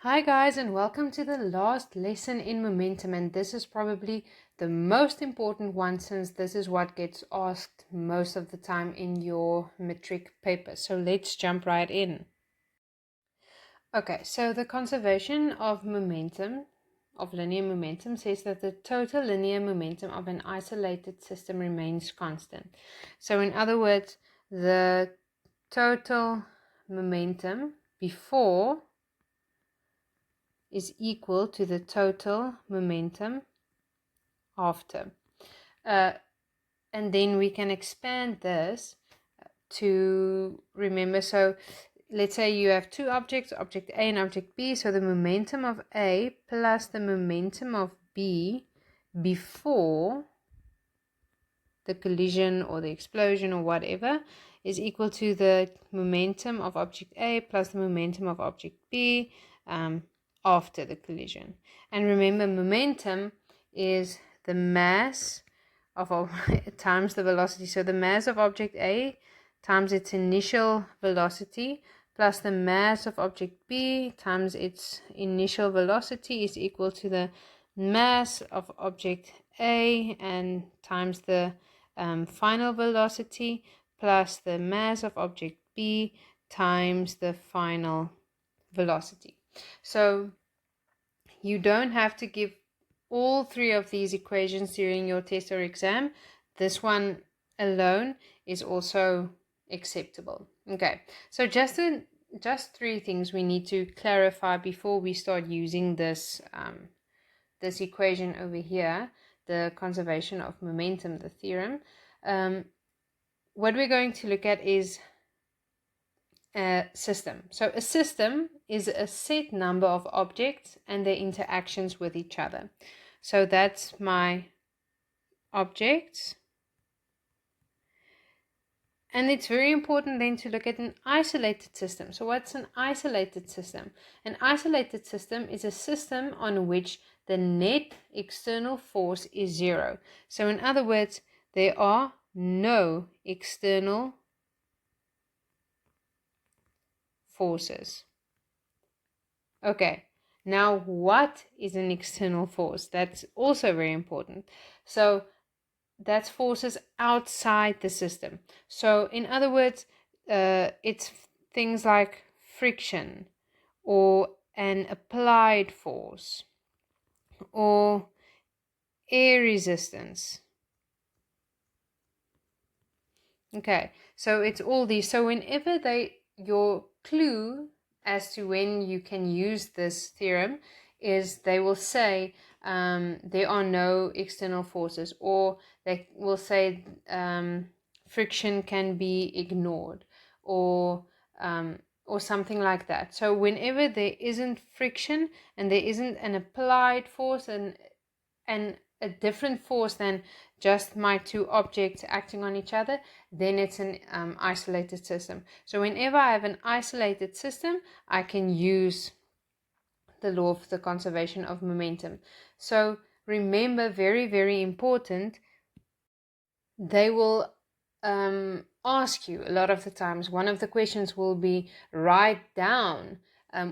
Hi guys, and welcome to the last lesson in momentum, and this is probably the most important one since this is what gets asked most of the time in your matric paper. So let's jump right in. Okay, so the conservation of momentum, of linear momentum, says that the total linear momentum of an isolated system remains constant. So in other words, the total momentum before is equal to the total momentum after. And then we can expand this to remember. So let's say you have two objects, object A and object B. So the momentum of A plus the momentum of B before the collision or the explosion or whatever is equal to the momentum of object A plus the momentum of object B after the collision. And remember, momentum is the mass of times the velocity. So the mass of object A times its initial velocity plus the mass of object B times its initial velocity is equal to the mass of object A and times the final velocity plus the mass of object B times the final velocity. So you don't have to give all three of these equations during your test or exam. This one alone is also acceptable. Okay, so just three things we need to clarify before we start using this this equation over here, the conservation of momentum, the theorem. What we're going to look at is a system. So a system is a set number of objects and their interactions with each other. So that's my objects. And it's very important then to look at an isolated system. So what's an isolated system? An isolated system is a system on which the net external force is zero. So in other words, there are no external forces. Okay, now what is an external force? That's also very important. So that's forces outside the system. So in other words, it's things like friction or an applied force or air resistance. Okay, so it's all these. So whenever your clue as to when you can use this theorem is they will say there are no external forces, or they will say friction can be ignored, or something like that. So whenever there isn't friction and there isn't an applied force and a different force than just my two objects acting on each other, then it's an isolated system. So whenever I have an isolated system, I can use the law of the conservation of momentum. So remember, very, very important, they will ask you a lot of the times, one of the questions will be write down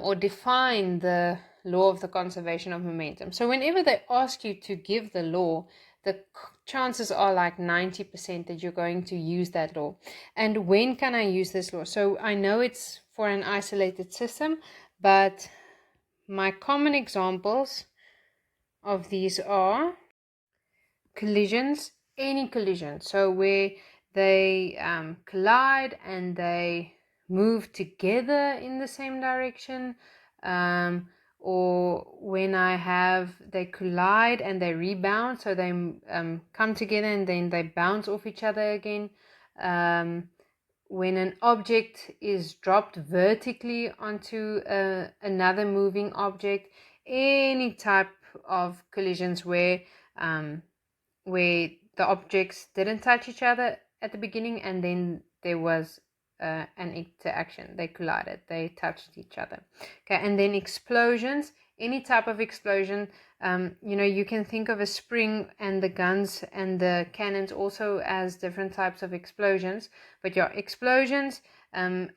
or define the law of the conservation of momentum. So whenever they ask you to give the law, the chances are like 90% that you're going to use that law. And when can I use this law? So I know it's for an isolated system, but my common examples of these are collisions, any collision. So where they collide and they move together in the same direction, or when they collide and they rebound, so they come together and then they bounce off each other again. When an object is dropped vertically onto another moving object, any type of collisions where the objects didn't touch each other at the beginning and then there was an interaction. They collided, they touched each other. Okay, and then explosions, any type of explosion. You can think of a spring and the guns and the cannons also as different types of explosions. But yeah, explosions,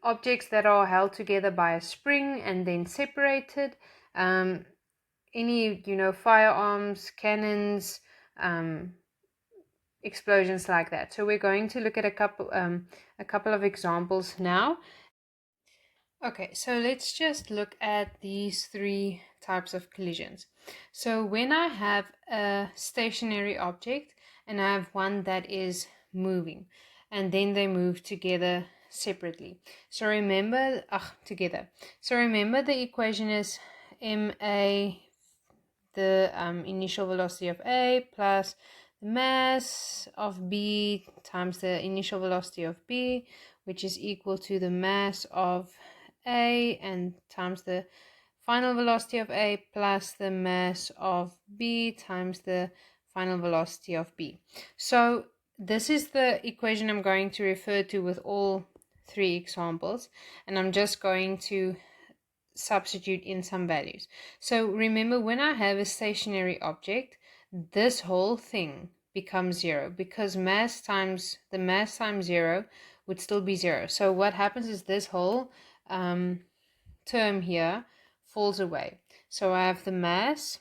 objects that are held together by a spring and then separated, any, firearms, cannons, explosions like that. So we're going to look at a couple of examples now. Okay, so let's just look at these three types of collisions. So when I have a stationary object and I have one that is moving, and then they move together separately. So remember, together. So remember the equation is ma, the initial velocity of A, plus the mass of B times the initial velocity of B, which is equal to the mass of A and times the final velocity of A plus the mass of B times the final velocity of B. So this is the equation I'm going to refer to with all three examples, and I'm just going to substitute in some values. So remember, when I have a stationary object, this whole thing becomes zero, because the mass times 0 would still be 0. So what happens is this whole term here falls away. So I have the mass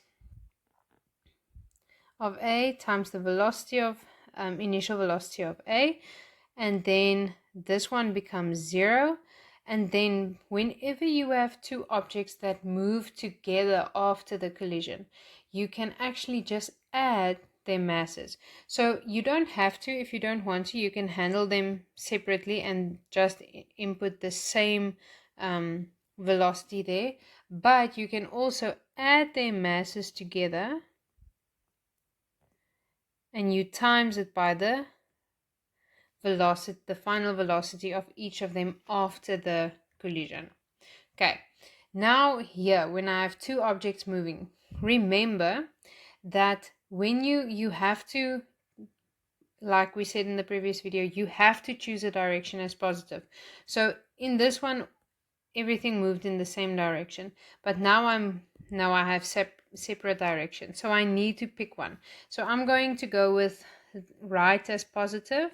of A times the velocity of initial velocity of A, and then this one becomes 0. And then whenever you have two objects that move together after the collision, you can actually just add their masses. So you don't have to. If you don't want to, you can handle them separately and just input the same velocity there. But you can also add their masses together, and you times it by the velocity, the final velocity of each of them after the collision. Okay, now here, when I have two objects moving, remember that when you have to, like we said in the previous video, you have to choose a direction as positive. So in this one, everything moved in the same direction, but now I have separate directions, so I need to pick one. So I'm going to go with right as positive.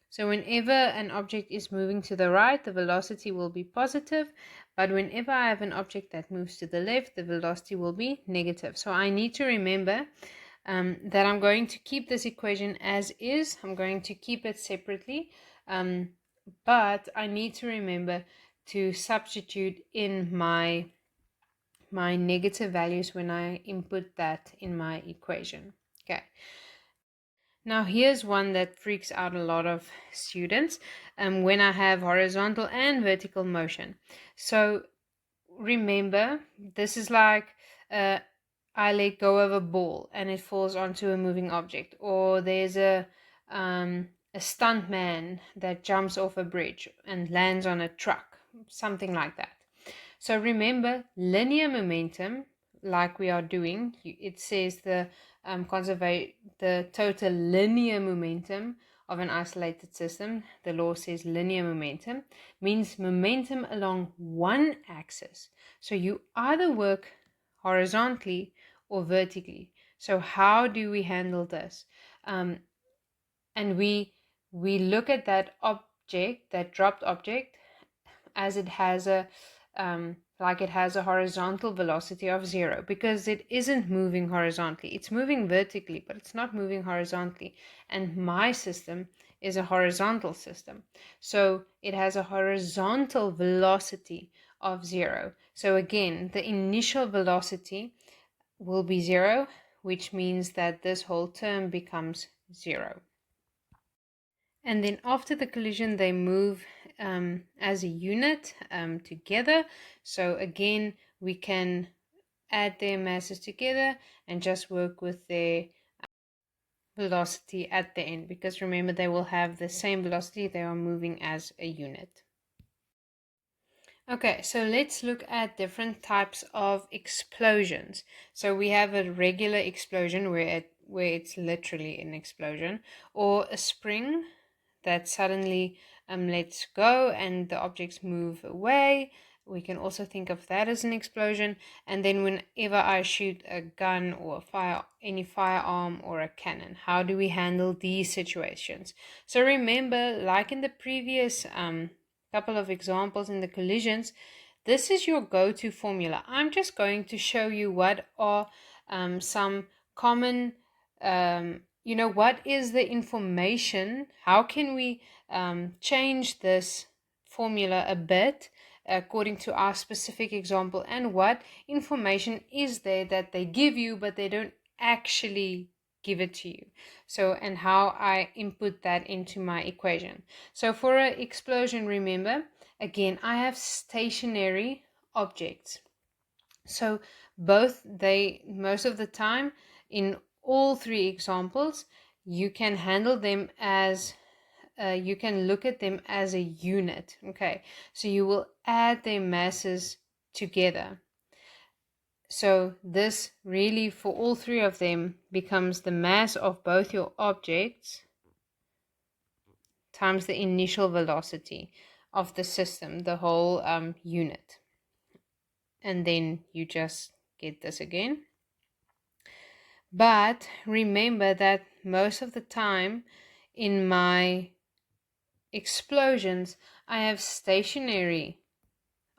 So whenever an object is moving to the right, the velocity will be positive, but whenever I have an object that moves to the left, the velocity will be negative. So I need to remember that I'm going to keep this equation as is. I'm going to keep it separately, but I need to remember to substitute in my negative values when I input that in my equation. Okay. Now here's one that freaks out a lot of students when I have horizontal and vertical motion. So remember, this is like I let go of a ball and it falls onto a moving object, or there's a stunt man that jumps off a bridge and lands on a truck, something like that. So remember, linear momentum, like we are doing, it says the total linear momentum of an isolated system, the law says linear momentum, means momentum along one axis. So you either work horizontally or vertically. So how do we handle this? And we look at that object, that dropped object, as it has a horizontal velocity of 0, because it isn't moving horizontally. It's moving vertically, but it's not moving horizontally. And my system is a horizontal system, so it has a horizontal velocity of 0. So again, the initial velocity will be 0, which means that this whole term becomes 0. And then after the collision, they move as a unit together. So again, we can add their masses together and just work with their velocity at the end, because remember, they will have the same velocity. They are moving as a unit. Okay, so let's look at different types of explosions. So we have a regular explosion where it's literally an explosion, or a spring that suddenly lets go and the objects move away. We can also think of that as an explosion. And then whenever I shoot a gun or any firearm or a cannon, how do we handle these situations? So remember, like in the previous couple of examples in the collisions, this is your go-to formula. I'm just going to show you what are some common, what is the information, how can we change this formula a bit according to our specific example, and what information is there that they give you but they don't actually give it to you. So, and how I input that into my equation. So for an explosion, remember, again, I have stationary objects. So most of the time in all three examples, you can handle them as you can look at them as a unit. Okay, so you will add their masses together. So this really, for all three of them, becomes the mass of both your objects times the initial velocity of the system, the whole unit. And then you just get this again. But remember that most of the time in my explosions, I have stationary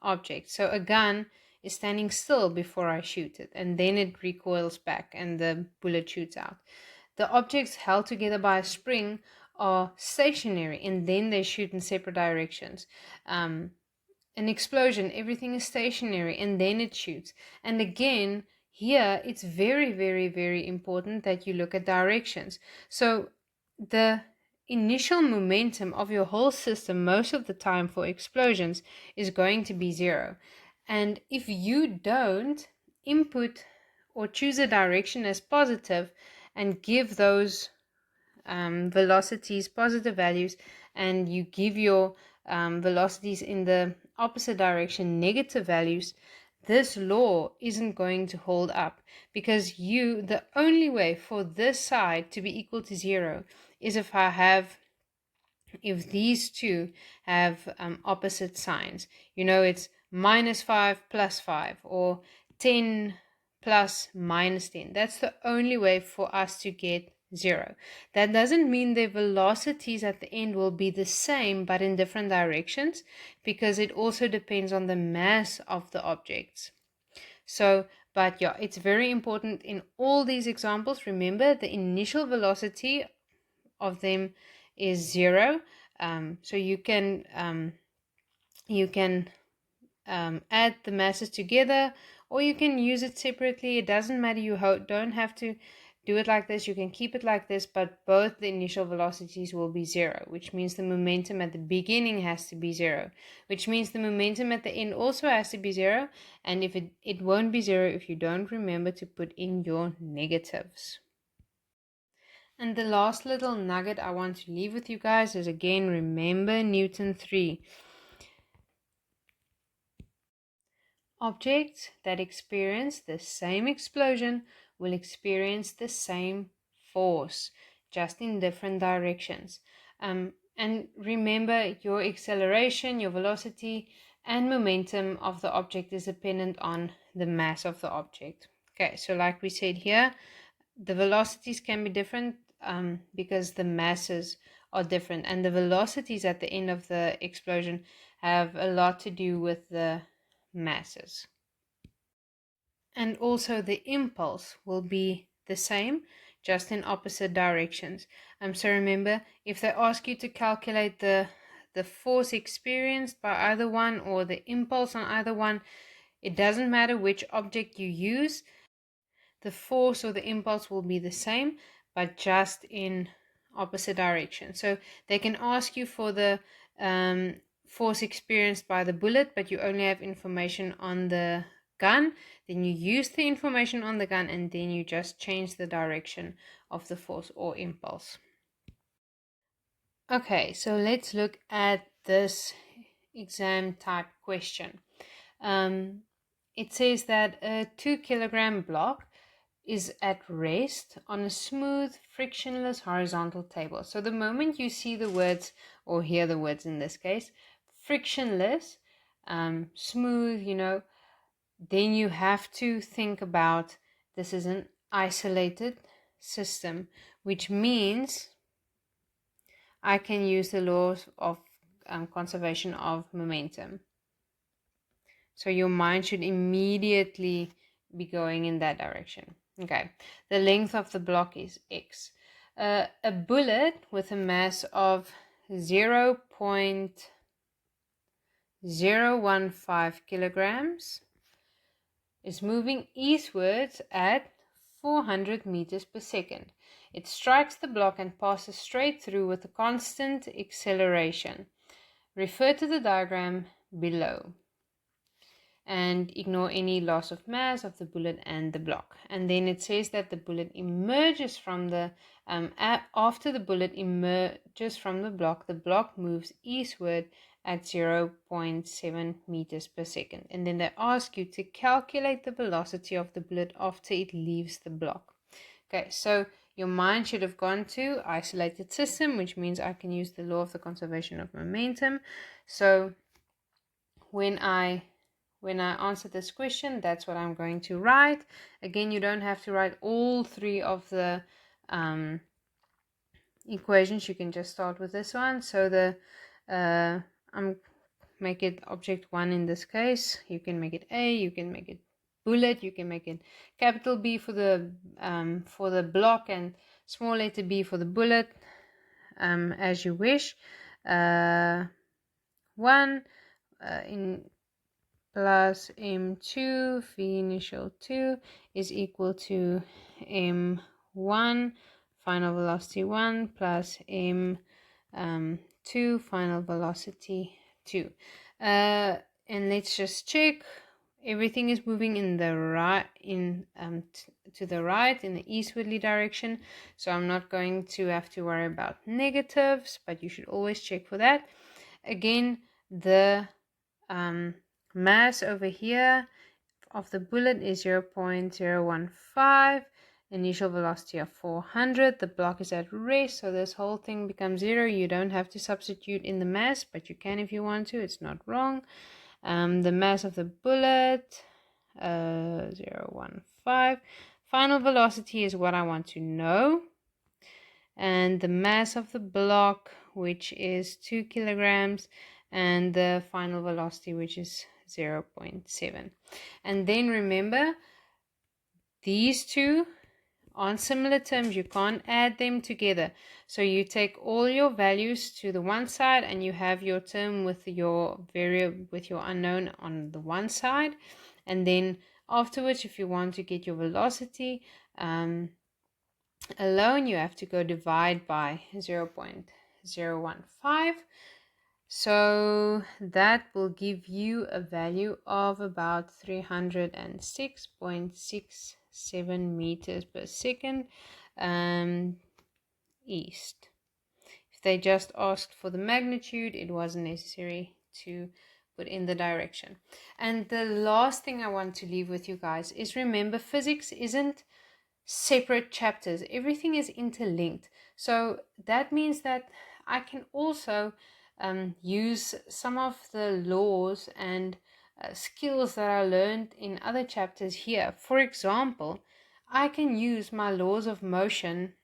objects. So a gun is standing still before I shoot it, and then it recoils back and the bullet shoots out. The objects held together by a spring are stationary, and then they shoot in separate directions. An explosion, everything is stationary, and then it shoots. And again, here it's very, very, very important that you look at directions. So the initial momentum of your whole system most of the time for explosions is going to be 0. And if you don't input or choose a direction as positive and give those velocities positive values, and you give your velocities in the opposite direction negative values, this law isn't going to hold up, because the only way for this side to be equal to 0 is if these two have opposite signs. It's -5 plus 5, or 10 plus -10. That's the only way for us to get 0. That doesn't mean the velocities at the end will be the same but in different directions, because it also depends on the mass of the objects. So, but yeah, it's very important in all these examples. Remember, the initial velocity of them is 0. So you can add the masses together, or you can use it separately. It doesn't matter. You don't have to do it like this. You can keep it like this, but both the initial velocities will be 0, which means the momentum at the beginning has to be 0, which means the momentum at the end also has to be 0. And if it won't be 0 if you don't remember to put in your negatives. And the last little nugget I want to leave with you guys is, again, remember Newton 3. Objects that experience the same explosion will experience the same force, just in different directions. And remember, your acceleration, your velocity, and momentum of the object is dependent on the mass of the object. Okay, so like we said here, the velocities can be different because the masses are different, and the velocities at the end of the explosion have a lot to do with the masses. And also the impulse will be the same, just in opposite directions. So remember, if they ask you to calculate the force experienced by either one, or the impulse on either one, it doesn't matter which object you use, the force or the impulse will be the same, but just in opposite direction. So they can ask you for the force experienced by the bullet, but you only have information on the gun. Then you use the information on the gun, and then you just change the direction of the force or impulse. Okay, so let's look at this exam type question. It says that a 2-kilogram block is at rest on a smooth, frictionless horizontal table. So the moment you see the words, or hear the words in this case, frictionless, smooth, then you have to think about this is an isolated system, which means I can use the laws of conservation of momentum. So your mind should immediately be going in that direction. Okay, the length of the block is x. A bullet with a mass of 0.015 kilograms is moving eastwards at 400 meters per second. It strikes the block and passes straight through with a constant acceleration. Refer to the diagram below and ignore any loss of mass of the bullet and the block. And then it says that the bullet emerges from the after the bullet emerges from the block moves eastward at 0.7 meters per second. And then they ask you to calculate the velocity of the bullet after it leaves the block. Okay, so your mind should have gone to isolated system, which means I can use the law of the conservation of momentum. So when I answer this question, that's what I'm going to write. Again, you don't have to write all three of the equations. You can just start with this one. So I'm make it object 1 in this case. You can make it A, you can make it bullet, you can make it capital B for the block and small letter b for the bullet, as you wish. 1 in plus m2 v initial 2 is equal to m1 final velocity 1 plus m2 final velocity 2. And let's just check. Everything is moving in the right, to the right in the eastwardly direction, so I'm not going to have to worry about negatives, but you should always check for that. Again, the mass over here of the bullet is 0.015, initial velocity of 400. The block is at rest, so this whole thing becomes 0. You don't have to substitute in the mass, but you can if you want to. It's not wrong. The mass of the bullet, 0.15. Final velocity is what I want to know. And the mass of the block, which is 2 kilograms, and the final velocity, which is 0.7. And then remember, these two on similar terms, you can't add them together. So you take all your values to the one side and you have your term with your variable, with your unknown on the one side, and then afterwards, if you want to get your velocity alone, you have to go divide by 0.015. So that will give you a value of about 306.67 meters per second east. If they just asked for the magnitude, it wasn't necessary to put in the direction. And the last thing I want to leave with you guys is, remember, physics isn't separate chapters. Everything is interlinked. So that means that I can also use some of the laws and skills that I learned in other chapters here. For example, I can use my laws of motion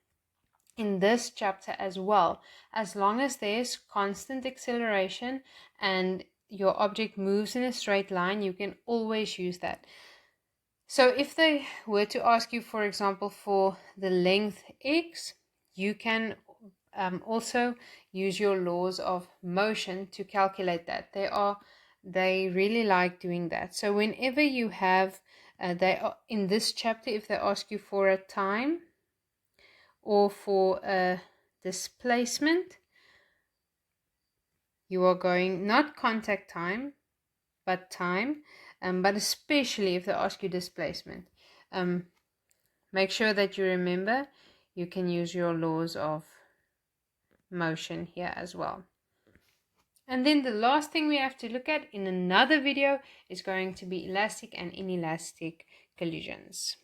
in this chapter as well, as long as there's constant acceleration and your object moves in a straight line. You can always use that. So if they were to ask you, for example, for the length x, you can also use your laws of motion to calculate that. They really like doing that. So whenever you have, they are in this chapter, if they ask you for a time or for a displacement, you are going not contact time, but time. But especially if they ask you displacement, make sure that you remember you can use your laws of motion here as well. And then the last thing we have to look at in another video is going to be elastic and inelastic collisions.